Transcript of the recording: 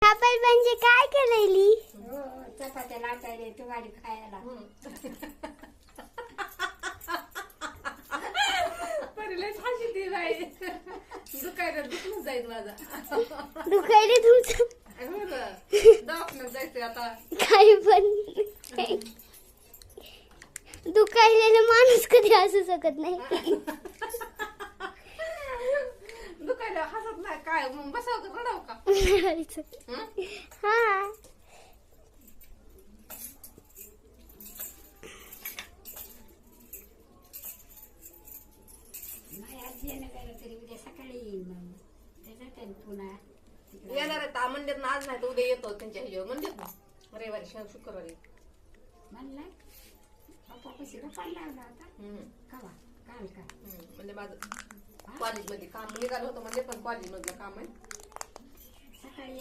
आपण म्हणजे काय करायली? हो चपात्या लाटायला तू गाडी खायला. परीला फाशी दे बाई. दुखायला दुखून जाईल माझा. दुखायले तुमचं दवाखान्यात जायचंय आता. काही पण दुखायलेला माणूस कधी असू शकत नाही. दुखायला हसत नाही काय मग बसाव का रडाव का? हा नाही आजी येणं गेलं तरी उद्या सकाळी येईल मग त्याच्यात पुन्हा तिकडे येणार आहे तर म्हणतात ना आज नाही तर उद्या येतो त्यांच्या ह्याच्यावर म्हणतात ना रविवारी शुक्रवारी. म्हणला पप्पा पैसे पण लावला होता कवा काल का म्हणजे माझं कॉलेजमध्ये काम निघालं होतं म्हणजे पण कॉलेजमधलं काम आहे. सकाळी